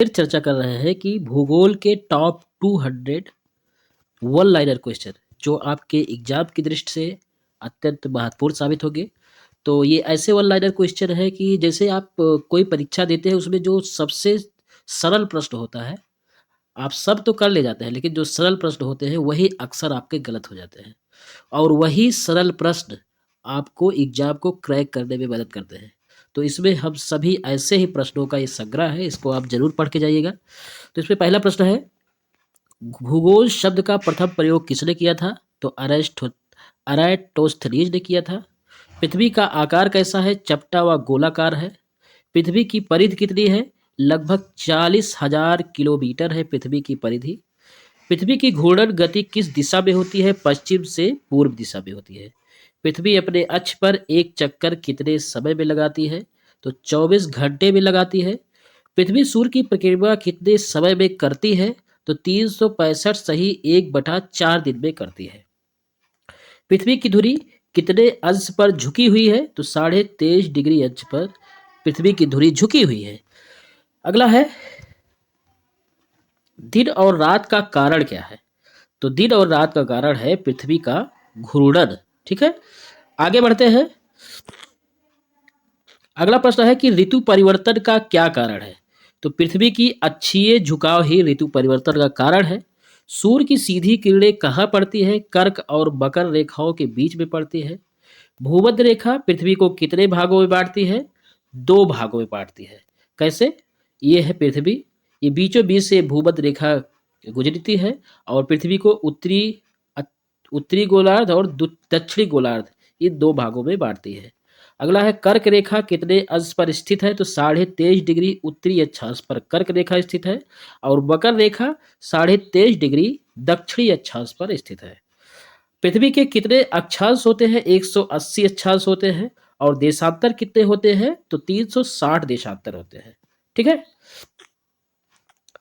चर्चा कर रहे हैं कि भूगोल के टॉप 200 वन लाइनर क्वेश्चन जो आपके एग्जाम की दृष्टि से अत्यंत महत्वपूर्ण साबित होंगे। तो ये ऐसे वन लाइनर क्वेश्चन है कि जैसे आप कोई परीक्षा देते हैं उसमें जो सबसे सरल प्रश्न होता है, आप सब तो कर ले जाते हैं लेकिन जो सरल प्रश्न होते हैं वही अक्सर आपके गलत हो जाते हैं और वही सरल प्रश्न आपको एग्जाम को क्रैक करने में मदद करते हैं। तो इसमें हम सभी ऐसे ही प्रश्नों का ये संग्रह है, इसको आप जरूर पढ़ के जाइएगा। तो इसमें पहला प्रश्न है, भूगोल शब्द का प्रथम प्रयोग किसने किया था? तो अराटोस्थनीज ने किया था। पृथ्वी का आकार कैसा है? चपटा व गोलाकार है। पृथ्वी की परिधि कितनी है? लगभग 40,000 किलोमीटर है पृथ्वी की परिधि। पृथ्वी की घूर्णन गति किस दिशा में होती है? पश्चिम से पूर्व दिशा में होती है। पृथ्वी अपने अक्ष पर एक चक्कर कितने समय में लगाती है? तो 24 घंटे में लगाती है। पृथ्वी सूर्य की परिक्रमा कितने समय में करती है? तो 365 सही 1/4 दिन में करती है। पृथ्वी की धुरी कितने अंश पर झुकी हुई है? तो 23.5 डिग्री अंश पर पृथ्वी की धुरी झुकी हुई है। अगला है, दिन और रात का कारण क्या है? तो दिन और रात का कारण है पृथ्वी का घूर्णन। ठीक है, आगे बढ़ते हैं। अगला प्रश्न है कि ऋतु परिवर्तन का क्या कारण है? तो पृथ्वी की अक्षीय झुकाव ही ऋतु परिवर्तन का कारण है। सूर्य की सीधी किरणें कहाँ पड़ती है? कर्क और मकर रेखाओं के बीच में पड़ती है। भूमध्य रेखा पृथ्वी को कितने भागों में बांटती है? 2 भागों में बांटती है। कैसे? ये है पृथ्वी, ये बीचों बीच से भूमध्य रेखा गुजरती है और पृथ्वी को उत्तरी गोलार्ध और दक्षिणी गोलार्ध, ये 2 भागों में बांटती है। अगला है, कर्क रेखा कितने अंश पर स्थित है? तो 23.5 डिग्री उत्तरी अक्षांश पर कर्क रेखा स्थित है और मकर रेखा 23.5 डिग्री दक्षिणी अक्षांश पर स्थित है। पृथ्वी के कितने अक्षांश होते हैं? 180 अक्षांश होते हैं और देशांतर कितने होते हैं? तो 360 देशांतर होते हैं। ठीक है,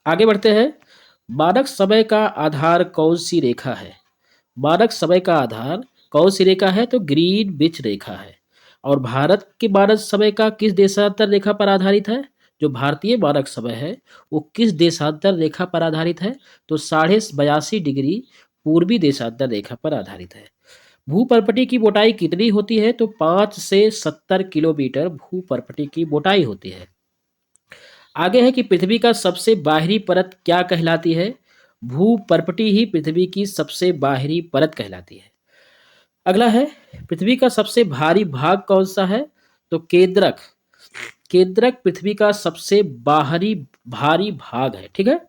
आगे बढ़ते हैं। मानक समय का आधार कौन सी रेखा है? मानक समय का आधार कौन सी रेखा है? तो ग्रीनविच रेखा है। और भारत के मानक समय का किस देशांतर रेखा पर आधारित है? जो भारतीय मानक समय है वो किस देशांतर रेखा पर आधारित है? तो 82.5 डिग्री पूर्वी देशांतर रेखा पर आधारित है। भूपर्पटी की मोटाई कितनी होती है? तो 5 से 70 किलोमीटर भूपर्पटी की मोटाई होती है। आगे है कि पृथ्वी का सबसे बाहरी परत क्या कहलाती है? भूपर्पटी ही पृथ्वी की सबसे बाहरी परत कहलाती है। अगला है, पृथ्वी का सबसे भारी भाग कौन सा है? तो केंद्रक। केंद्रक पृथ्वी का सबसे बाहरी भारी भाग है। ठीक है,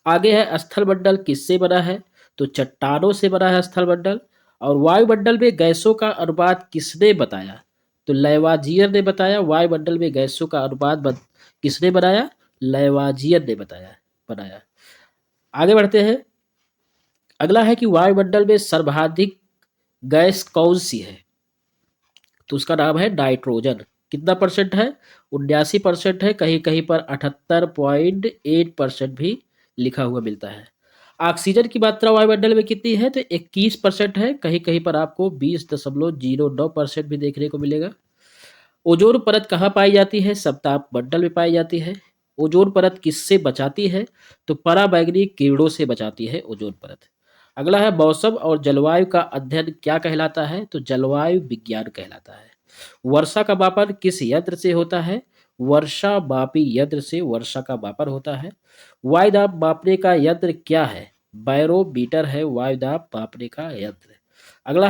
आगे है, स्थलमंडल किससे बना है? तो चट्टानों से बना है स्थलमंडल। और वायुमंडल में गैसों का अनुपात किसने बताया? तो लैवाजियर ने बताया। वायुमंडल में गैसों का अनुपात किसने बनाया? लैवाजियर ने बनाया। आगे बढ़ते हैं। अगला है कि वायुमंडल में सर्वाधिक गैस कौन सी है? तो उसका नाम है नाइट्रोजन। कितना परसेंट है? 79% है। कहीं कहीं पर 78.8% भी लिखा हुआ मिलता है। ऑक्सीजन की मात्रा वायुमंडल में कितनी है? तो 21% है। कहीं कहीं पर आपको 20.09% भी देखने को मिलेगा। ओजोन परत कहाँ पाई जाती है? सप्ताह मंडल में पाई जाती है। ओजोन परत किससे बचाती है? तो पराबैंगनी किरणों से बचाती है ओजोन परत। अगला है, मौसम और जलवायु का अध्ययन क्या कहलाता है? तो जलवायु विज्ञान कहलाता है। वर्षा का मापन किस यंत्र से होता है? वर्षा मापी यंत्र से वर्षा का मापन होता है। वायुदाब मापने का यंत्र क्या है? बैरोमीटर है वायुदाब मापने का यंत्र। अगला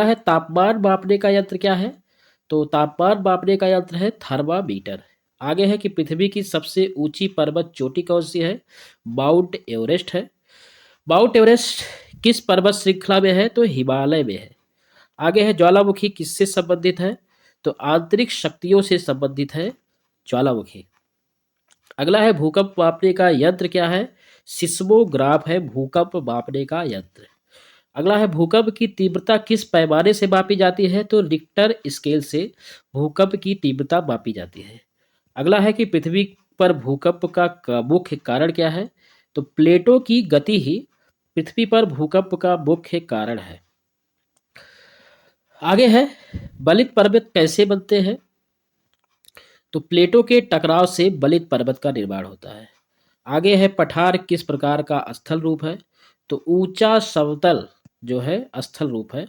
है, तापमान मापने का यंत्र क्या है? तो तापमान मापने का यंत्र है थर्मामीटर। आगे है कि पृथ्वी की सबसे ऊंची पर्वत चोटी कौन सी है? माउंट एवरेस्ट है। माउंट एवरेस्ट किस पर्वत श्रृंखला में है? तो हिमालय में है। आगे है, ज्वालामुखी किससे संबंधित है? तो आंतरिक शक्तियों से संबंधित है ज्वालामुखी। अगला है, भूकंप मापने का यंत्र क्या है? सिस्मोग्राफ है भूकंप मापने का यंत्र। अगला है, भूकंप की तीव्रता किस पैमाने से मापी जाती है? तो रिक्टर स्केल से भूकंप की तीव्रता मापी जाती है। अगला है कि पृथ्वी पर भूकंप का मुख्य कारण क्या है? तो प्लेटों की गति ही पृथ्वी पर भूकंप का मुख्य कारण है। आगे है, बलित पर्वत कैसे बनते हैं? तो प्लेटों के टकराव से बलित पर्वत का निर्माण होता है। आगे है पठार किस प्रकार का स्थल रूप है? तो ऊंचा समतल जो है स्थल रूप है।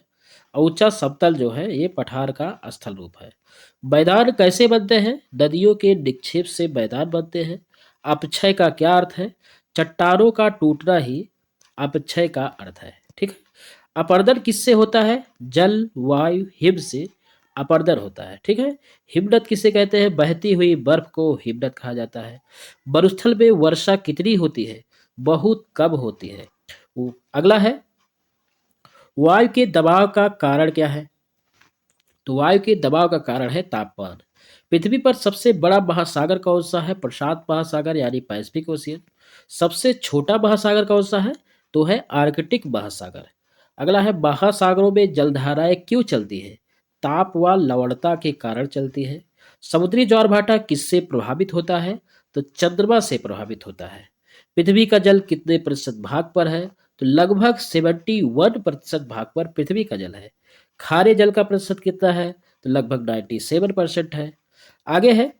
ऊंचा समतल जो है ये पठार का स्थल रूप है। मैदान कैसे बनते हैं? नदियों के निक्षेप से मैदान बनते हैं। अपक्षय का क्या अर्थ है? चट्टानों का टूटना ही अपक्षय का अर्थ है। ठीक है। अपर्दन किससे होता है? जल, वायु, हिम से अपर्दन होता है। ठीक है। हिमनद किसे कहते हैं? बहती हुई बर्फ को हिमनद कहा जाता है। मरुस्थल में वर्षा कितनी होती है? बहुत कम होती है। अगला है वायु के दबाव का कारण क्या है? तो वायु के दबाव का कारण है तापमान। पृथ्वी पर सबसे बड़ा महासागर कौन सा है? प्रशांत महासागर यानी पैसिफिक ओशियन। सबसे छोटा महासागर कौन सा है? तो है आर्कटिक महासागर। अगला है महासागरों में जलधाराएं क्यों चलती है? ताप व लवणता के कारण चलती है। समुद्री ज्वारभाटा किससे प्रभावित होता है? तो चंद्रमा से प्रभावित होता है। पृथ्वी का जल कितने प्रतिशत भाग पर है? तो लगभग 71% भाग पर पृथ्वी का जल है। खारे जल का प्रतिशत कितना है? तो लगभग 97% है। आगे है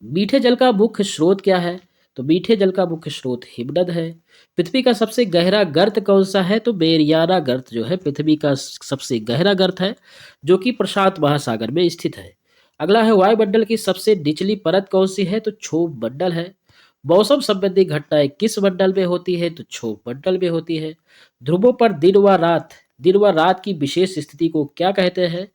मीठे जल का मुख्य स्रोत क्या है? तो मीठे जल का मुख्य स्रोत हिमनद है। पृथ्वी का सबसे गहरा गर्त कौन सा है? तो बेरियाना गर्त जो है पृथ्वी का सबसे गहरा गर्त है, जो कि प्रशांत महासागर में स्थित है। अगला है वायुमंडल की सबसे निचली परत कौन सी है? तो क्षोभ मंडल है। मौसम संबंधी घटनाएं किस मंडल में होती है? तो क्षोभ मंडल में होती है। ध्रुवों पर दिन व रात की विशेष स्थिति को क्या कहते हैं?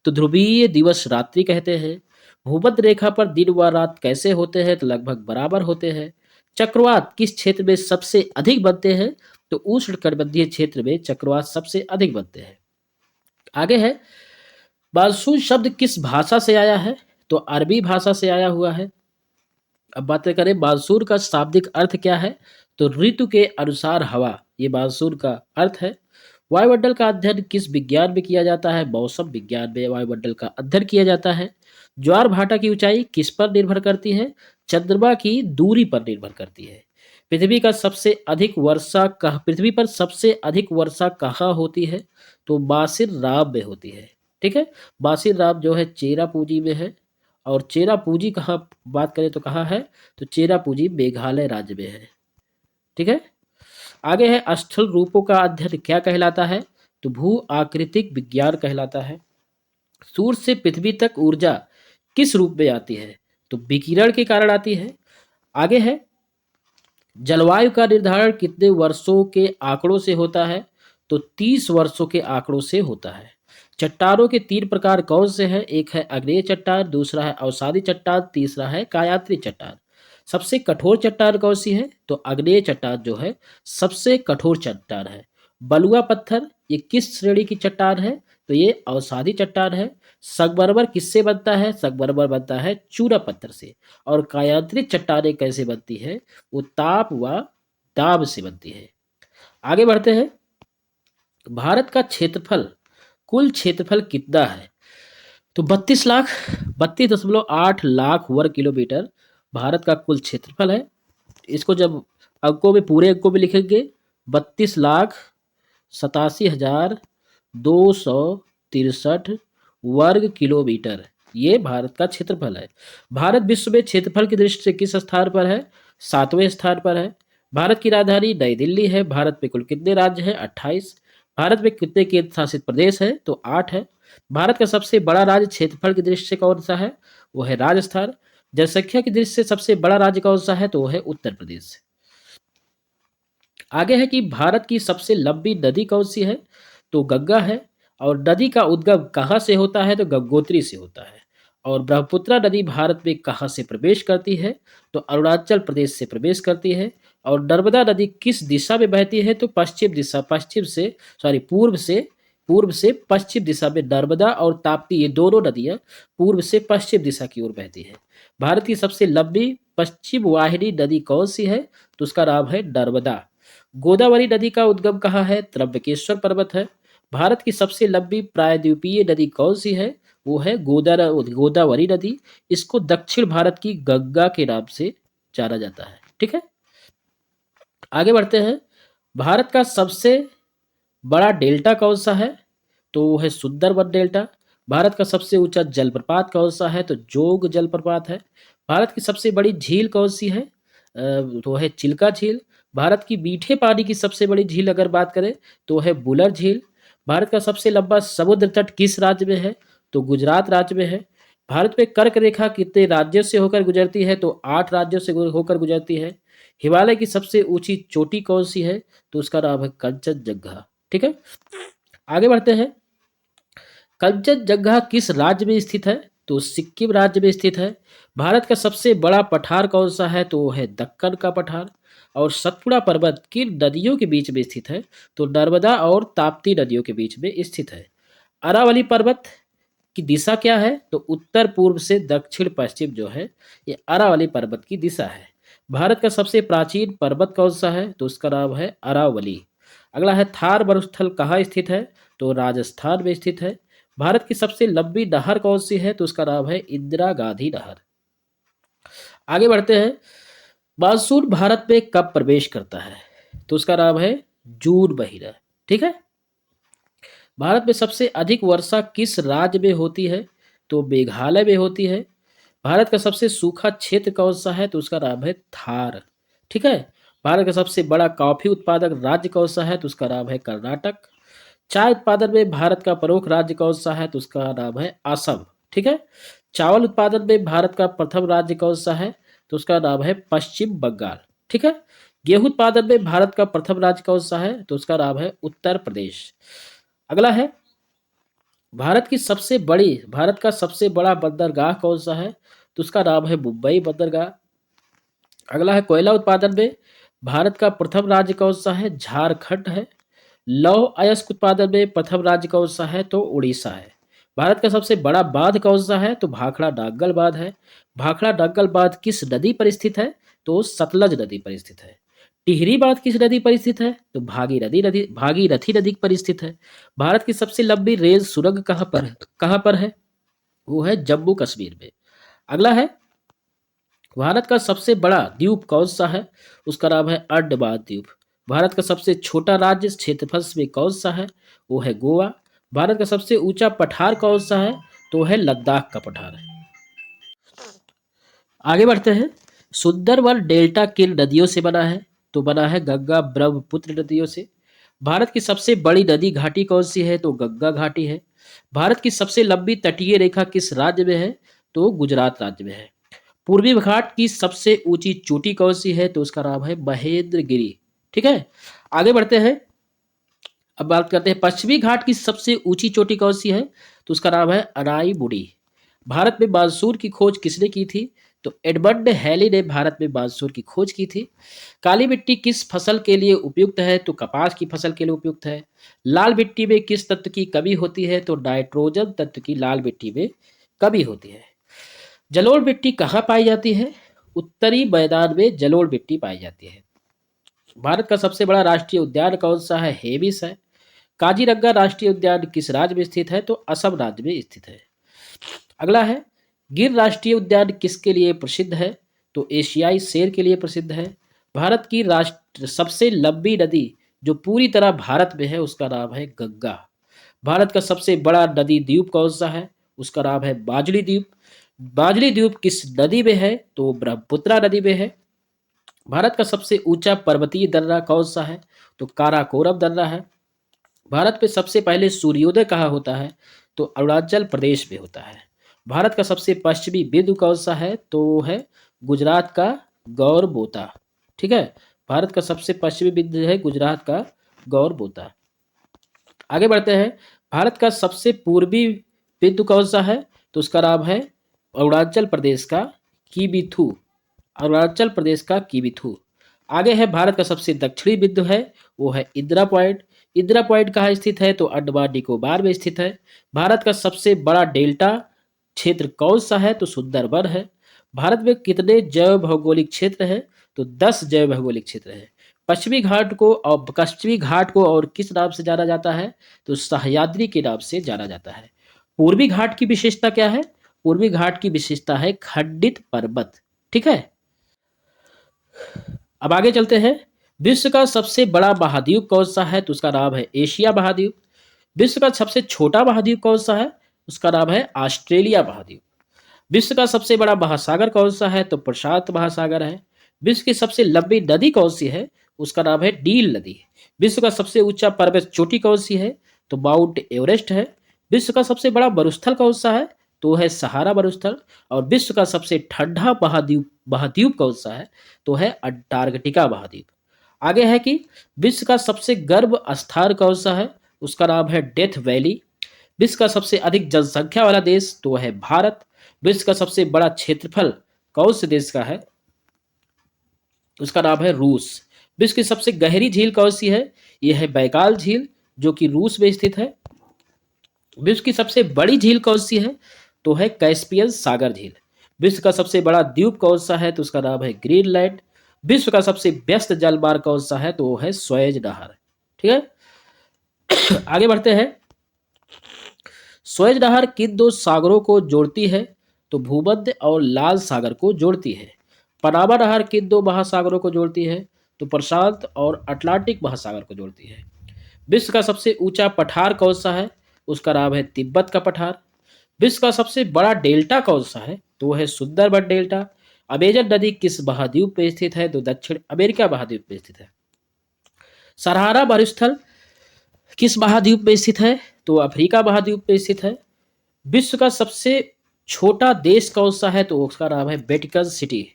तो ध्रुवीय दिवस रात्रि कहते हैं। भूमध्य रेखा पर दिन व रात कैसे होते हैं? तो लगभग बराबर होते हैं। चक्रवात किस क्षेत्र में सबसे अधिक बनते हैं? तो उष्णकटिबंधीय क्षेत्र में चक्रवात सबसे अधिक बनते हैं। आगे है मानसून शब्द किस भाषा से आया है? तो अरबी भाषा से आया हुआ है। अब बातें करें मानसून का शाब्दिक अर्थ क्या है? तो ऋतु के अनुसार हवा, ये मानसून का अर्थ है। वायुमंडल का अध्ययन किस विज्ञान में किया जाता है? मौसम विज्ञान में वायुमंडल का अध्ययन किया जाता है। ज्वार भाटा की ऊंचाई किस पर निर्भर करती है? चंद्रमा की दूरी पर निर्भर करती है। पृथ्वी पर सबसे अधिक वर्षा कहाँ होती है? तो बासिर राम में होती है। ठीक है। बासिर राम जो है चेरापूंजी में है। और चेरापूंजी कहाँ बात करें तो कहाँ है? तो चेरापूंजी मेघालय राज्य में है। ठीक है। आगे है स्थल रूपों का अध्ययन क्या कहलाता है? तो भू आकृतिक विज्ञान कहलाता है। सूर्य से पृथ्वी तक ऊर्जा किस रूप में आती है? तो विकिरण के कारण आती है। आगे है जलवायु का निर्धारण कितने वर्षों के आंकड़ों से होता है? तो 30 वर्षों के आंकड़ों से होता है। चट्टानों के 3 प्रकार कौन से हैं? एक है आग्नेय चट्टान, दूसरा है अवसादी चट्टान, तीसरा है कायात्री चट्टान। सबसे कठोर चट्टान कौन सी है? तो आग्नेय चट्टान जो है सबसे कठोर चट्टान है। बलुआ पत्थर ये किस श्रेणी की चट्टान है? तो ये अवसादी चट्टान है। संगमरमर किससे बनता है? संगमरमर बनता है चूना पत्थर से। और कायांतरित चट्टानें कैसे बनती है? वो ताप व दाब से बनती है। आगे बढ़ते हैं। भारत का क्षेत्रफल, कुल क्षेत्रफल कितना है? तो 32 लाख वर्ग किलोमीटर भारत का कुल क्षेत्रफल है। इसको जब अंकों में पूरे अंकों में लिखेंगे 32,87,263 वर्ग किलोमीटर, ये भारत का क्षेत्रफल है। भारत विश्व में क्षेत्रफल की दृष्टि से किस स्थान पर है? 7वें स्थान पर है। भारत की राजधानी नई दिल्ली है। भारत में कुल कितने राज्य हैं? 28। भारत में कितने केंद्र शासित प्रदेश है? तो 8 है। भारत का सबसे बड़ा राज्य क्षेत्रफल की दृष्टि से कौन सा है? वो है राजस्थान। जनसंख्या की दृष्टि से सबसे बड़ा राज्य कौन सा है? तो वो है उत्तर प्रदेश। आगे है कि भारत की सबसे लंबी नदी कौन सी है? तो गंगा है। और नदी का उद्गम कहाँ से होता है? तो गंगोत्री से होता है। और ब्रह्मपुत्रा नदी भारत में कहाँ से प्रवेश करती है? तो अरुणाचल प्रदेश से प्रवेश करती है। और नर्मदा नदी किस दिशा में बहती है? तो पूर्व से पश्चिम दिशा में नर्मदा और ताप्ती, ये दोनों नदियां पूर्व से पश्चिम दिशा की ओर बहती है। भारत की सबसे लंबी पश्चिम वाहिनी नदी कौन सी है? तो उसका नाम है नर्मदा। गोदावरी नदी का उद्गम कहाँ है? त्र्यंबकेश्वर पर्वत है। भारत की सबसे लंबी प्रायद्वीपीय नदी कौन सी है? वो है गोदावरी नदी। इसको दक्षिण भारत की गंगा के नाम से जाना जाता है। ठीक है। आगे बढ़ते हैं। भारत का सबसे बड़ा डेल्टा कौन सा है? तो वो है सुंदरबन डेल्टा। भारत का सबसे ऊंचा जलप्रपात कौन सा है? तो जोग जलप्रपात है। भारत की सबसे बड़ी झील कौन सी है? तो है चिल्का झील। भारत की मीठे पानी की सबसे बड़ी झील अगर बात करें तो है बुलर झील। भारत का सबसे लंबा समुद्र तट किस राज्य में है? तो गुजरात राज्य में है। भारत में कर्क रेखा कितने राज्यों से होकर गुजरती है? तो 8 राज्यों से होकर गुजरती है। हिमालय की सबसे ऊंची चोटी कौन सी है? तो उसका नाम है कंचनजंगा। ठीक है, आगे बढ़ते हैं। कंचनजंगा किस राज्य में स्थित है? तो सिक्किम राज्य में स्थित है। भारत का सबसे बड़ा पठार कौन सा है? तो वो है दक्कन का पठार। और सतपुड़ा पर्वत किन नदियों के बीच में स्थित है? तो नर्मदा और ताप्ती नदियों के बीच में स्थित है। अरावली पर्वत की दिशा क्या है? तो उत्तर पूर्व से दक्षिण पश्चिम जो है ये अरावली पर्वत की दिशा है। भारत का सबसे प्राचीन पर्वत कौन सा है? तो उसका नाम है अरावली। अगला है थार मरुस्थल कहाँ स्थित है? तो राजस्थान में स्थित है। भारत की सबसे लंबी नहर कौन सी है? तो उसका नाम है इंदिरा गांधी नहर। आगे बढ़ते हैं। मानसून भारत में कब प्रवेश करता है? तो उसका नाम है जून महीना। ठीक है, भारत में सबसे अधिक वर्षा किस राज्य में होती है? तो मेघालय में होती है। भारत का सबसे सूखा क्षेत्र कौन सा है? तो उसका नाम है थार। ठीक है, भारत का सबसे बड़ा कॉफी उत्पादक राज्य कौन सा है? तो उसका नाम है कर्नाटक। चाय उत्पादन में भारत का प्रमुख राज्य कौन सा है? तो उसका नाम है असम। ठीक है, चावल उत्पादन में भारत का प्रथम राज्य कौन सा है? तो उसका नाम है पश्चिम बंगाल। ठीक है, गेहूं उत्पादन में भारत का प्रथम राज्य कौन सा है? तो उसका नाम है उत्तर प्रदेश। अगला है भारत का सबसे बड़ा बंदरगाह कौन सा है? तो उसका नाम है मुंबई बंदरगाह। अगला है कोयला उत्पादन में भारत का प्रथम राज्य कौन सा है? झारखंड है। लौह अयस्क उत्पादन में प्रथम राज्य कौन सा है? तो उड़ीसा है। भारत का सबसे बड़ा बांध कौन सा है? तो भाखड़ा डांगल बांध है। भाखड़ा डांगल बांध किस नदी पर स्थित है? तो सतलज नदी पर स्थित है। टिहरी बांध किस नदी पर स्थित है? तो भागीरथी नदी पर स्थित है। भारत की सबसे लंबी रेल सुरंग कहाँ पर है? वो है जम्मू कश्मीर में। अगला है भारत का सबसे बड़ा द्वीप कौन सा है? उसका नाम है अंडमान द्वीप। भारत का सबसे छोटा राज्य क्षेत्रफल में कौन सा है? वो है गोवा। भारत का सबसे ऊंचा पठार कौन सा है? तो है लद्दाख का पठार है। आगे बढ़ते हैं। सुंदरवन डेल्टा किन नदियों से बना है? तो बना है गंगा ब्रह्मपुत्र नदियों से। भारत की सबसे बड़ी नदी घाटी कौन सी है? तो गंगा घाटी है। भारत की सबसे लंबी तटीय रेखा किस राज्य में है? तो गुजरात राज्य में है। पूर्वी घाट की सबसे ऊंची चोटी कौन सी है? तो उसका नाम है महेंद्रगिरी। ठीक है, आगे बढ़ते हैं। अब बात करते हैं पश्चिमी घाट की सबसे ऊंची चोटी कौन सी है? तो उसका नाम है अराईमुड़ी। भारत में मानसून की खोज किसने की थी? तो एडमंड हैली ने भारत में मानसून की खोज की थी। काली मिट्टी किस फसल के लिए उपयुक्त है? तो कपास की फसल के लिए उपयुक्त है। लाल मिट्टी में किस तत्व की कमी होती है? तो नाइट्रोजन तत्व की लाल मिट्टी में कमी होती है। जलोढ़ मिट्टी कहाँ पाई जाती है? उत्तरी मैदान में जलोढ़ मिट्टी पाई जाती है। भारत का सबसे बड़ा राष्ट्रीय उद्यान कौन सा है? हेमिस है। काजीरंगा राष्ट्रीय उद्यान किस राज्य में स्थित है? तो असम राज्य में स्थित है। अगला है गिर राष्ट्रीय उद्यान किसके लिए प्रसिद्ध है? तो एशियाई शेर के लिए प्रसिद्ध है। भारत की राष्ट्र सबसे लंबी नदी जो पूरी तरह भारत में है उसका नाम है गंगा। भारत का सबसे बड़ा नदी द्वीप कौन सा है? उसका नाम है बाजली द्वीप। बाजली द्वीप किस नदी में है? तो ब्रह्मपुत्रा नदी में है। भारत का सबसे ऊंचा पर्वतीय दर्रा कौन सा है? तो काराकोरम दर्रा है। भारत में सबसे पहले सूर्योदय कहाँ होता है? तो अरुणाचल प्रदेश में होता है। भारत का सबसे पश्चिमी बिंदु कौन सा है? तो वो है गुजरात का गौरबोता। ठीक है, भारत का सबसे पश्चिमी बिंदु है गुजरात का गौरबोता। आगे बढ़ते हैं। भारत का सबसे पूर्वी बिंदु कौन सा है? तो उसका नाम है अरुणाचल प्रदेश का कीबीथू। अरुणाचल प्रदेश का कीबीथू। आगे है भारत का सबसे दक्षिणी बिंदु है वो है इंदिरा पॉइंट। इंदिरा पॉइंट कहाँ स्थित है? तो अंडमान निकोबार में स्थित है। भारत का सबसे बड़ा डेल्टा क्षेत्र कौन सा है? तो सुंदरबन है। भारत में कितने जैव भौगोलिक क्षेत्र हैं? तो 10 जैव भौगोलिक क्षेत्र है। पश्चिमी घाट को और किस नाम से जाना जाता है? तो सह्याद्री के नाम से जाना जाता है। पूर्वी घाट की विशेषता क्या है? पूर्वी घाट की विशेषता है खंडित पर्वत। ठीक है, अब आगे चलते हैं। विश्व का सबसे बड़ा महाद्वीप कौन सा है? तो उसका नाम है एशिया महाद्वीप। विश्व का सबसे छोटा महाद्वीप कौन सा है? उसका नाम है ऑस्ट्रेलिया महाद्वीप। विश्व का सबसे बड़ा महासागर कौन सा है? तो प्रशांत महासागर है। विश्व की सबसे लंबी नदी कौन सी है? उसका नाम है नील नदी। विश्व का सबसे ऊंचा पर्वत चोटी कौन सी है? तो माउंट एवरेस्ट है। विश्व का सबसे बड़ा मरुस्थल कौन सा है? तो है सहारा मरुस्थल। और विश्व का सबसे ठंडा महाद्वीप महाद्वीप कौन सा है? तो है अंटार्कटिका महाद्वीप। आगे है कि विश्व का सबसे गर्म स्थान कौन सा है? उसका नाम है डेथ वैली। विश्व का सबसे अधिक जनसंख्या वाला देश तो है भारत। विश्व का सबसे बड़ा क्षेत्रफल कौन से देश का है? उसका नाम है रूस। विश्व की सबसे गहरी झील कौन सी है? यह है बैकाल झील, जो कि रूस में स्थित है। विश्व की सबसे बड़ी झील कौन सी है? तो है कैस्पियन सागर झील। विश्व का सबसे बड़ा द्वीप कौन सा है? तो उसका नाम है ग्रीनलैंड। विश्व का सबसे व्यस्त जलमार्ग कौन सा है? तो वो है स्वेज नहर। ठीक है, आगे बढ़ते हैं। स्वेज नहर किन दो सागरों को जोड़ती है? तो भूमध्य और लाल सागर को जोड़ती है। पनामा नहर किन दो महासागरों को जोड़ती है? तो प्रशांत और अटलांटिक महासागर को जोड़ती है। विश्व का सबसे ऊंचा पठार कौन सा है? उसका नाम है तिब्बत का पठार। विश्व का सबसे बड़ा डेल्टा कौन सा है? तो वो है सुंदरबन डेल्टा। अमेजन नदी किस महाद्वीप में स्थित है? तो दक्षिण अमेरिका महाद्वीप में स्थित है। सहारा मरुस्थल किस महाद्वीप में स्थित है? तो अफ्रीका महाद्वीप में स्थित है। विश्व का सबसे छोटा देश कौन सा है? तो उसका नाम है वेटिकन सिटी।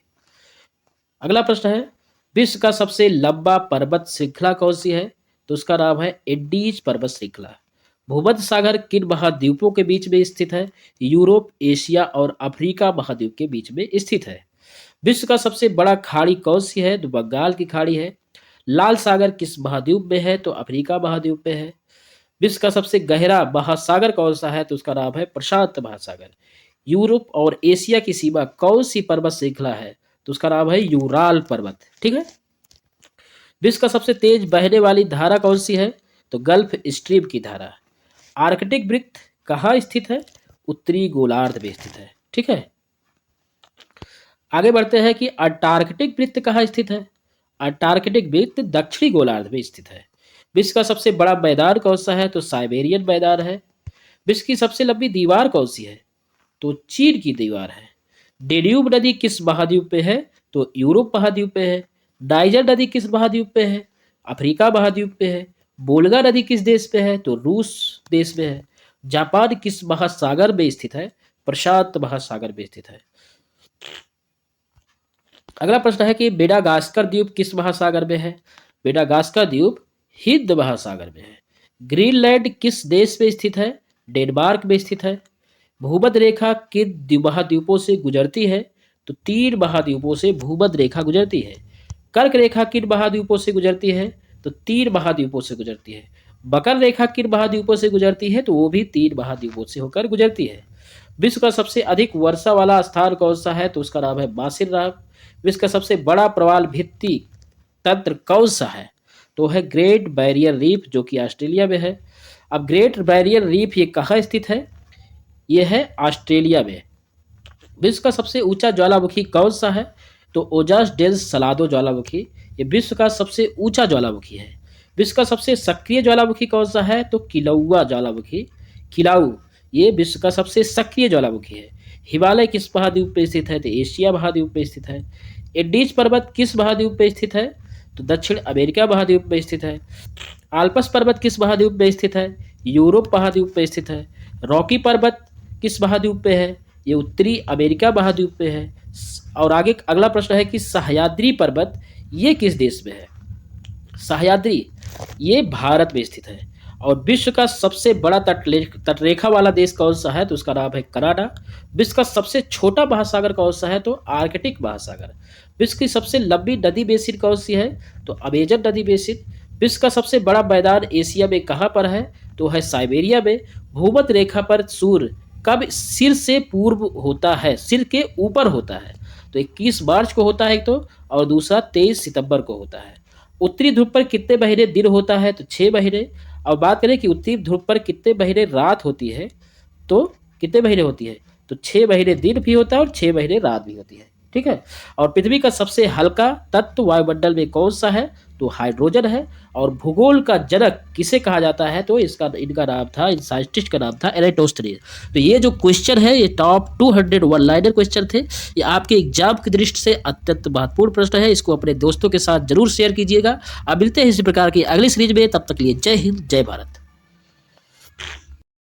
अगला प्रश्न है, विश्व का सबसे लंबा पर्वत श्रृंखला कौन सी है? तो उसका नाम है एंडीज पर्वत श्रृंखला। भूमध्य सागर किन महाद्वीपों के बीच में स्थित है? यूरोप, एशिया और अफ्रीका महाद्वीप के बीच में स्थित है। विश्व का सबसे बड़ा खाड़ी कौन सी है? तो बंगाल की खाड़ी है। लाल सागर किस महाद्वीप में है? तो अफ्रीका महाद्वीप में है। विश्व का सबसे गहरा महासागर कौन सा है? तो उसका नाम है प्रशांत महासागर। यूरोप और एशिया की सीमा कौन सी पर्वत श्रृंखला है? तो उसका नाम है यूराल पर्वत। ठीक है। विश्व का सबसे तेज बहने वाली धारा कौन सी है? तो गल्फ स्ट्रीम की धारा। आर्कटिक वृत्त कहाँ स्थित है? उत्तरी गोलार्ध में स्थित है। ठीक है। आगे बढ़ते हैं कि अंटार्कटिक वृत्त कहाँ स्थित है? अंटार्कटिक वृत्त दक्षिणी गोलार्ध में स्थित है। विश्व का सबसे बड़ा मैदान कौन सा है? तो साइबेरियन मैदान है। विश्व की सबसे लंबी दीवार कौन सी है? तो चीन की दीवार है। डेन्यूब नदी किस महाद्वीप पे है? तो यूरोप महाद्वीप पे है। नाइजर नदी किस महाद्वीप पे है? अफ्रीका महाद्वीप पे है। बोल्गा नदी किस देश पे है? तो रूस देश में है। जापान किस महासागर में स्थित है? प्रशांत महासागर में स्थित है। अगला प्रश्न है कि मेडागास्कर द्वीप किस महासागर में है? मेडागास्कर द्वीप हिंद महासागर में है। ग्रीनलैंड किस देश में स्थित है? डेनमार्क में स्थित है। भूमध्य रेखा किन महाद्वीपों से गुजरती है? तो 3 महाद्वीपों से भूमध्य रेखा गुजरती है। कर्क रेखा किन महाद्वीपों से गुजरती है? तो 3 महाद्वीपों से गुजरती है। मकर रेखा किन महाद्वीपों से गुजरती है? तो वो भी 3 महाद्वीपों से होकर गुजरती है। विश्व का सबसे अधिक वर्षा वाला स्थान कौन सा है? तो उसका नाम है मासिरनाम। विश्व का सबसे बड़ा प्रवाल भित्ति तंत्र कौन सा है? तो है ग्रेट बैरियर रीफ, जो कि ऑस्ट्रेलिया में है। अब ग्रेट बैरियर रीफ ये कहाँ स्थित है? ये है ऑस्ट्रेलिया में। विश्व का सबसे ऊंचा ज्वालामुखी कौन सा है? तो ओजास डेल्स सलादो ज्वालामुखी। ये विश्व का सबसे ऊंचा ज्वालामुखी है। विश्व का सबसे सक्रिय ज्वालामुखी कौन सा है? तो किलौआ ज्वालामुखी। किलाऊ ये विश्व का सबसे सक्रिय ज्वालामुखी है। हिमालय किस महाद्वीप पे स्थित है? तो एशिया महाद्वीप पे स्थित है। एंडीज पर्वत किस महाद्वीप पे स्थित है? तो दक्षिण अमेरिका महाद्वीप में स्थित है। आल्पस पर्वत किस महाद्वीप में स्थित है? यूरोप महाद्वीप में स्थित है। रॉकी पर्वत किस महाद्वीप पे है? ये उत्तरी अमेरिका महाद्वीप पे है। और आगे अगला प्रश्न है कि सह्याद्री पर्वत ये किस देश में है? सह्याद्री ये भारत में स्थित है। और विश्व का सबसे बड़ा तटरेखा वाला देश कौन सा है? तो उसका नाम है कनाडा। विश्व का सबसे छोटा महासागर कौन सा है? तो आर्कटिक महासागर। विश्व की सबसे लंबी नदी बेसिन कौन सी है? तो अमेजन नदी बेसिन। विश्व का सबसे बड़ा मैदान एशिया में कहाँ पर है? तो है साइबेरिया में। भूमध्य रेखा पर सूर्य कब सिर से पूर्व होता है? सिर के ऊपर होता है। तो 21 मार्च को होता है एक तो, और दूसरा 23 सितंबर को होता है। उत्तरी ध्रुव पर कितने महीने दिन होता है? तो 6 महीने। अब बात करें कि उत्तरी ध्रुव पर कितने महीने रात होती है, तो कितने महीने होती है? तो 6 महीने दिन भी होता है और 6 महीने रात भी होती है। ठीक है। और पृथ्वी का सबसे हल्का तत्व वायुमंडल में कौन सा है? तो हाइड्रोजन है। और भूगोल का जनक किसे कहा जाता है? तो इसका इनका नाम था, इन साइंटिस्ट का नाम था एरेटोस्थनीज। तो ये जो क्वेश्चन है ये टॉप 200 वन लाइनर क्वेश्चन थे। ये आपके एग्जाम की दृष्टि से अत्यंत महत्वपूर्ण प्रश्न है। इसको अपने दोस्तों के साथ जरूर शेयर कीजिएगा। अब मिलते हैं इसी प्रकार की अगली सीरीज में, तब तक के लिए जय हिंद जय भारत।